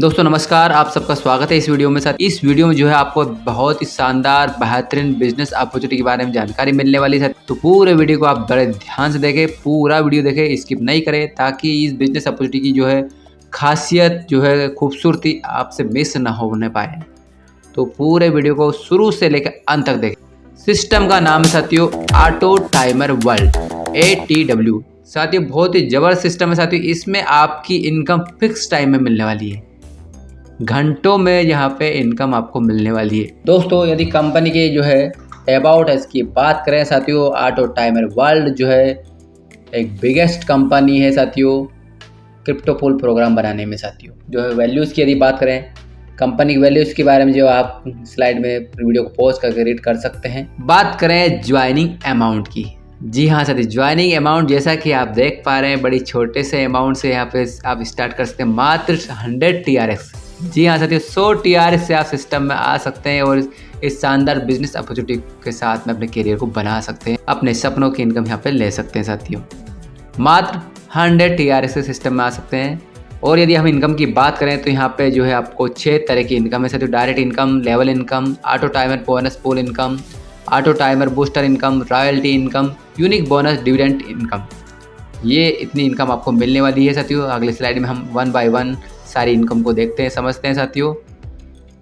दोस्तों नमस्कार, आप सबका स्वागत है इस वीडियो में। साथ इस वीडियो में जो है आपको बहुत ही शानदार बेहतरीन बिजनेस अपॉर्चुनिटी के बारे में जानकारी मिलने वाली है। तो पूरे वीडियो को आप बड़े ध्यान से देखें, पूरा वीडियो देखें, स्किप नहीं करें, ताकि इस बिजनेस अपॉर्चुनिटी की जो है खासियत जो है खूबसूरती आपसे मिस ना होने पाए। तो पूरे वीडियो को शुरू से लेकर अंत तक देखें। सिस्टम का नाम है साथियों ऑटो टाइमर वर्ल्ड, ATW। साथियों बहुत ही जबरदस्त सिस्टम है साथियों। इसमें आपकी इनकम फिक्स टाइम में मिलने वाली है, घंटों में यहाँ पे इनकम आपको मिलने वाली है। दोस्तों यदि कंपनी के जो है अबाउट इसकी बात करें साथियों, ऑटो टाइमर वर्ल्ड जो है एक बिगेस्ट कंपनी है साथियों क्रिप्टो पूल प्रोग्राम बनाने में। साथियों जो है वैल्यूज़ की यदि बात करें, कंपनी की वैल्यूज़ के बारे में जो आप स्लाइड में वीडियो को पॉज करके रीड कर सकते हैं। बात करें ज्वाइनिंग अमाउंट की, जी हाँ साथियों, ज्वाइनिंग अमाउंट जैसा कि आप देख पा रहे हैं, बड़ी छोटे से अमाउंट से यहाँ पे आप स्टार्ट कर सकते हैं, मात्र 100 TRX। जी हाँ साथियों, 100 TRX से आप सिस्टम में आ सकते हैं और इस शानदार बिजनेस अपॉर्चुनिटी के साथ में अपने करियर को बना सकते हैं, अपने सपनों की इनकम यहाँ पे ले सकते हैं। साथियों मात्र 100 TRX से सिस्टम में आ सकते हैं। और यदि हम इनकम की बात करें तो यहाँ पे जो है आपको 6 तरह की इनकम है साथियों। Direct income, level income, auto timer bonus pool income, auto timer booster income, royalty income, unique bonus, dividend income. ये इतनी इनकम आपको मिलने वाली है साथियों। अगले स्लाइड में हम 1 बाय 1 सारी इनकम को देखते हैं, समझते हैं साथियों।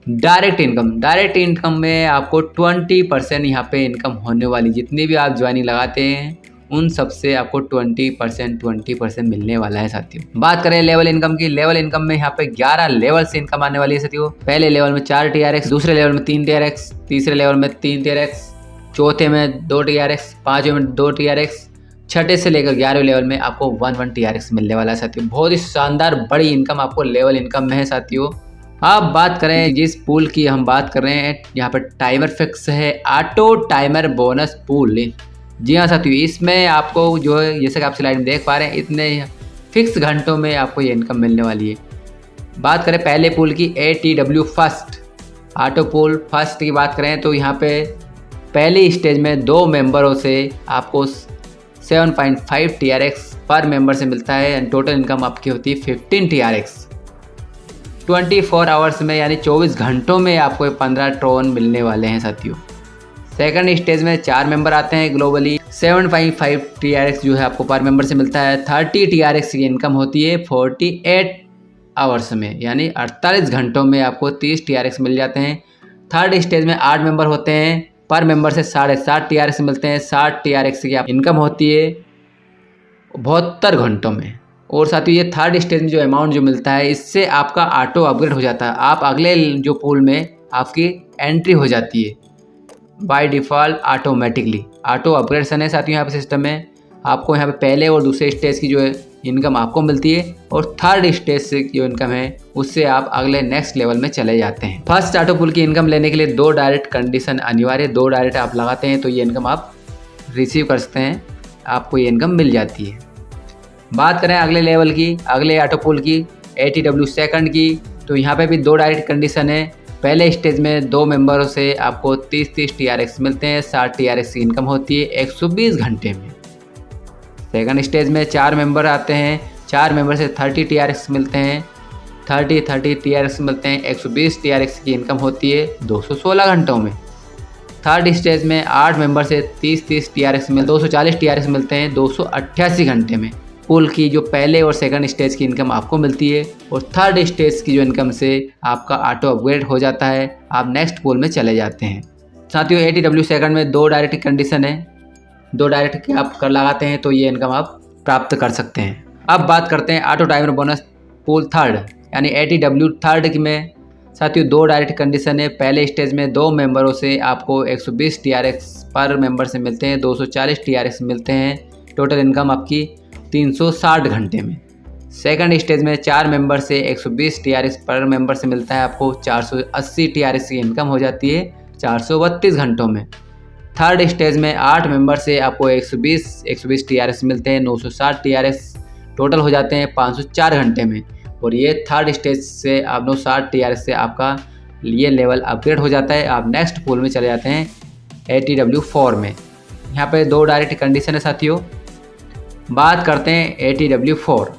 डायरेक्ट इनकम में आपको 20% यहाँ पे इनकम होने वाली। जितनी भी आप ज्वाइनिंग लगाते हैं उन सब से आपको 20% मिलने वाला है साथियों। बात करें लेवल इनकम की, लेवल इनकम में यहाँ पे 11 लेवल से इनकम आने वाली है साथियों। पहले लेवल में 4 TRX, दूसरे लेवल में 3 TRX, तीसरे लेवल में 3 TRX, चौथे में 2 TRX, पाँचवें में 2 TRX, छठे से लेकर 11वें लेवल में आपको 1 TRX मिलने वाला है साथियों। बहुत ही शानदार बड़ी इनकम आपको लेवल इनकम में है साथियों। अब बात करें जिस पूल की हम बात कर रहे हैं, यहाँ पर टाइमर फिक्स है, ऑटो टाइमर बोनस पूल। जी हाँ साथियों, इसमें आपको जो है जैसे कि आप स्लाइड में देख पा रहे हैं, इतने फिक्स घंटों में आपको ये इनकम मिलने वाली है। बात करें पहले पूल की, ATW first auto pool first की बात करें तो यहाँ पे पहली स्टेज में 2 मेंबरों से आपको 7.5 TRX पर मेंबर से मिलता है एंड टोटल इनकम आपकी होती है 15 TRX। 24 आवर्स में यानी 24 घंटों में आपको 15 ट्रोन मिलने वाले हैं साथियों। सेकंड स्टेज में 4 मेंबर आते हैं ग्लोबली, 7.5 TRX जो है आपको पर मेंबर से मिलता है। 30 TRX की इनकम होती है 48 आवर्स में, यानी 48 घंटों में आपको 30 TRX मिल जाते हैं। थर्ड स्टेज में 8 मेंबर होते हैं, पर मेंबर से 7.5 TRX मिलते हैं। 60 TRX की इनकम होती है 72 घंटों में। और साथियों ये थर्ड स्टेज में जो अमाउंट जो मिलता है, इससे आपका ऑटो अपग्रेड हो जाता है, आप अगले जो पूल में आपकी एंट्री हो जाती है by default automatically. Auto upgradation है साथियों यहाँ पे सिस्टम में। आपको यहाँ पे पहले और दूसरे स्टेज की जो है इनकम आपको मिलती है, और थर्ड स्टेज से जो इनकम है उससे आप अगले नेक्स्ट लेवल में चले जाते हैं। फर्स्ट ऑटो पूल की इनकम लेने के लिए 2 डायरेक्ट कंडीशन अनिवार्य, 2 डायरेक्ट आप लगाते हैं तो ये इनकम आप रिसीव कर सकते हैं, आपको ये इनकम मिल जाती है। बात करें अगले लेवल की, अगले ऑटो पूल की, ATW सेकंड की, तो यहाँ पे भी 2 डायरेक्ट कंडीशन है। पहले स्टेज में 2 मेंबरों से आपको 30 TRX मिलते हैं, 60 TRX की इनकम होती है 120 घंटे में। सेकंड स्टेज में 4 मेंबर आते हैं, 4 मेंबर से 30 TRX मिलते हैं, 30 TRX मिलते हैं, 120 TRX की इनकम होती है 216 घंटों में। थर्ड स्टेज में 8 मेंबर से 30 TRX मिल 240 TRX मिलते हैं 288 घंटे में। पूल की जो पहले और सेकंड स्टेज की इनकम आपको मिलती है, और थर्ड स्टेज की जो इनकम से आपका ऑटो अपग्रेड हो जाता है, आप नेक्स्ट पूल में चले जाते हैं। साथियों ATW सेकंड में 2 डायरेक्ट कंडीशन है, 2 डायरेक्ट के आप कर लगाते हैं तो ये इनकम आप प्राप्त कर सकते हैं। अब बात करते हैं auto timer bonus pool third यानी ATW थर्ड में साथियों 2 डायरेक्ट कंडीशन है। पहले स्टेज में 2 मेंबरों से आपको 120 TRX पर मेंबर से मिलते हैं, 240 TRX मिलते हैं, टोटल इनकम आपकी 360 घंटे में। सेकंड स्टेज में 4 मेंबर से 120 TRX पर मेंबर से मिलता है, आपको 480 TRX की इनकम हो जाती है 432 घंटों में। थर्ड स्टेज में 8 मेंबर से आपको 120 TRX मिलते हैं, 960 TRX टोटल हो जाते हैं 504 घंटे में। और ये थर्ड स्टेज से आप 960 TRX से आपका ये लेवल अपग्रेड हो जाता है, आप नेक्स्ट पूल में चले जाते हैं ATW 4 में। यहाँ पे 2 डायरेक्ट कंडीशन है साथियों। बात करते हैं ATW 4।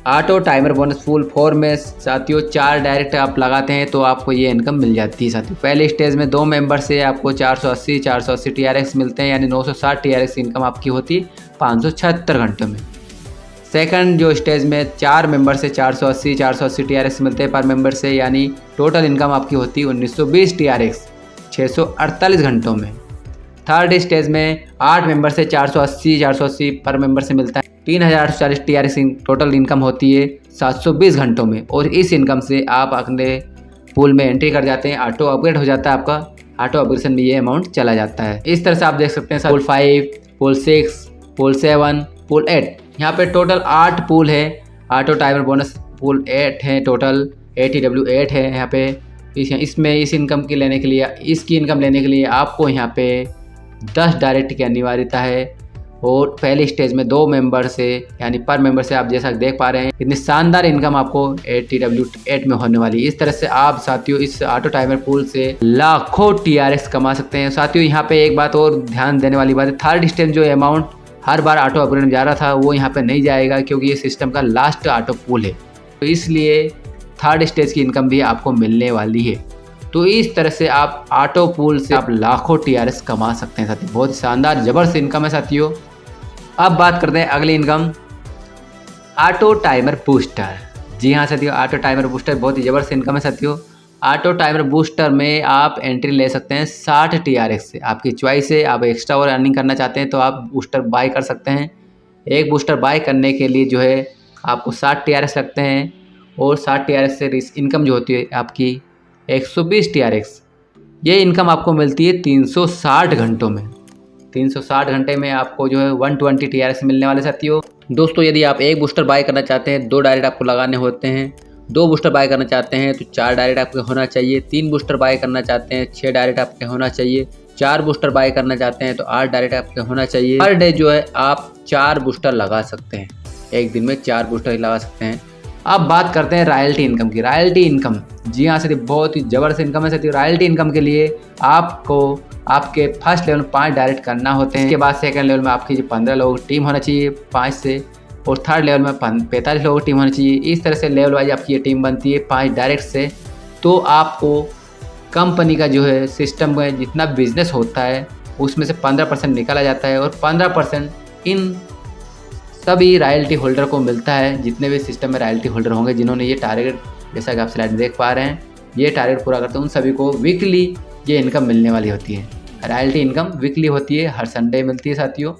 Auto timer bonus full 4 में साथियों 4 डायरेक्ट आप लगाते हैं तो आपको ये इनकम मिल जाती है साथियों। पहले स्टेज में 2 मेंबर से आपको 480 TRX मिलते हैं, यानी 960 TRX इनकम आपकी होती है 576 घंटों में। सेकंड जो स्टेज में 4 मेंबर से 480 TRX मिलते हैं पर मेंबर से, यानी टोटल इनकम आपकी होती है 1920 TRX 648 घंटों में। थर्ड स्टेज में 8 मेंबर से 480 पर मेंबर से मिलता है 3840 TRX टोटल इनकम होती है 720 घंटों में। और इस इनकम से आप अपने पूल में एंट्री कर जाते हैं, ऑटो अपग्रेड हो जाता है आपका, ऑटो अपग्रेडेशन में ये अमाउंट चला जाता है। इस तरह से आप देख सकते हैं पूल 5, पूल 6, पूल 7, पूल 8, यहाँ पे टोटल 8 पूल है। ऑटो टाइमर बोनस पूल 8 है, टोटल ATW 8 है यहाँ पे। इसमें इस इनकम की लेने के लिए, इसकी इनकम लेने के लिए आपको यहाँ पे 10 डायरेक्ट की अनिवार्यता है। और पहले स्टेज में 2 मेंबर से, यानी पर मेंबर से आप जैसा देख पा रहे हैं इतनी शानदार इनकम आपको ATW 8 में होने वाली है। इस तरह से आप साथियों इस ऑटो टाइमर पूल से लाखों TRX कमा सकते हैं। साथियों यहाँ पे एक बात और ध्यान देने वाली बात है, थर्ड स्टेज जो अमाउंट हर बार ऑटो अपग्रेड में जा रहा था वो यहाँ पे नहीं जाएगा, क्योंकि ये सिस्टम का लास्ट ऑटो पूल है, तो इसलिए थर्ड स्टेज की इनकम भी आपको मिलने वाली है। तो इस तरह से आप ऑटो पूल से आप लाखों TRX कमा सकते हैं साथियों। बहुत शानदार जबरदस्त इनकम है साथियों। अब बात करते हैं अगली इनकम, ऑटो टाइमर बूस्टर। जी हाँ साथियों, ऑटो टाइमर बूस्टर बहुत ही ज़बरदस्त इनकम है साथियों। ऑटो टाइमर बूस्टर में आप एंट्री ले सकते हैं 60 TRX से, आपकी चॉइस है। आप एक्स्ट्रा और अर्निंग करना चाहते हैं तो आप बूस्टर बाय कर सकते हैं। एक बूस्टर बाय करने के लिए जो है आपको 60 TRX लगते हैं, और 60 TRX से इनकम जो होती है आपकी 120 TRX। ये इनकम आपको मिलती है 360 घंटों में। 360 घंटे में आपको जो है 120 TRX मिलने वाले साथियों। दोस्तों यदि आप एक बूस्टर बाय करना चाहते हैं, 2 डायरेक्ट आपको लगाने होते हैं। 2 बूस्टर बाय करना चाहते हैं तो 4 डायरेक्ट आपके होना चाहिए। 3 बूस्टर बाय करना चाहते हैं 6 डायरेक्ट आपके होना चाहिए। 4 बूस्टर बाय करना चाहते हैं तो 8 डायरेक्ट आपके होना चाहिए। पर डे जो है आप 4 बूस्टर लगा सकते हैं, एक दिन में 4 बूस्टर लगा सकते हैं। अब बात करते हैं रॉयल्टी इनकम की। रॉयल्टी इनकम, जी हाँ साथियों, बहुत ही ज़बरदस्त इनकम है साथियों। रॉयल्टी इनकम के लिए आपको आपके फर्स्ट लेवल में 5 डायरेक्ट करना होते हैं। इसके बाद सेकंड लेवल में आपकी जो 15 लोगों की टीम होना चाहिए 5 से, और थर्ड लेवल में 45 लोगों की टीम होनी चाहिए। इस तरह से लेवल वाइज आपकी ये टीम बनती है 5 डायरेक्ट से। तो आपको कंपनी का जो है सिस्टम में जितना बिजनेस होता है उसमें से 15% निकाला जाता है, और 15% इन सभी रॉयल्टी होल्डर को मिलता है, जितने भी सिस्टम में रॉयल्टी होल्डर होंगे जिन्होंने ये टारगेट, जैसा कि आप स्लाइड में देख पा रहे हैं, ये टारगेट पूरा करते हैं, उन सभी को वीकली ये इनकम मिलने वाली होती है। रॉयल्टी इनकम वीकली होती है, हर संडे मिलती है साथियों।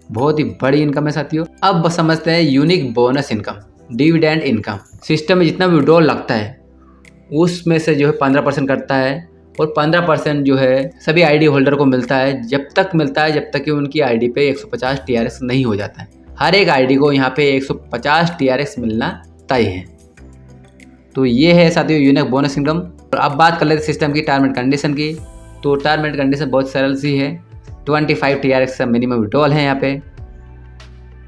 बहुत ही बड़ी इनकम है साथियों। अब समझते हैं unique bonus income, dividend income. System में जितना विड्रॉल लगता है उसमें से जो है 15% करता है, और 15% जो है सभी आईडी होल्डर को मिलता है। जब तक मिलता है जब तक कि उनकी आईडी पे 150 TRX नहीं हो जाता है। हर एक आईडी को यहाँ पे 150 TRX मिलना तय है। तो ये है साथियों यूनिक बोनस इनकम। और अब बात कर लेते हैं सिस्टम की टर्म एंड कंडीशन की। तो टर्म एंड कंडीशन बहुत सरल सी है। 25 TRX का मिनिमम विड्रॉल है। यहाँ पे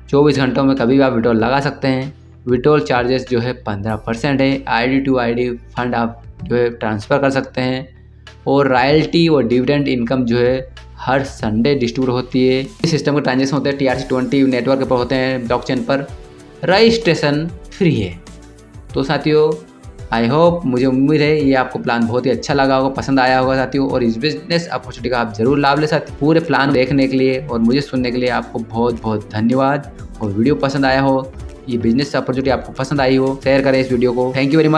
24 घंटों में कभी भी आप विड्रॉल लगा सकते हैं। विड्रॉल चार्जेस जो है 15% है। आईडी टू आईडी फंड आप जो है ट्रांसफ़र कर सकते हैं। और रॉयल्टी और डिविडेंड इनकम जो है हर संडे डिस्ट्रीब्यूट होती है। इस सिस्टम के ट्रांजेक्शन होते हैं TRC20 नेटवर्क पर होते हैं, ब्लॉकचेन पर। रजिस्ट्रेशन फ्री है। तो साथियों आई होप, मुझे उम्मीद है ये आपको प्लान बहुत ही अच्छा लगा होगा, पसंद आया होगा साथियों। और इस बिजनेस अपॉर्चुनिटी का आप जरूर लाभ ले सकते। पूरे प्लान देखने के लिए और मुझे सुनने के लिए आपको बहुत बहुत धन्यवाद। और वीडियो पसंद आया हो, ये बिजनेस अपॉर्चुनिटी आपको पसंद आई हो, शेयर करें इस वीडियो को। Thank you very much.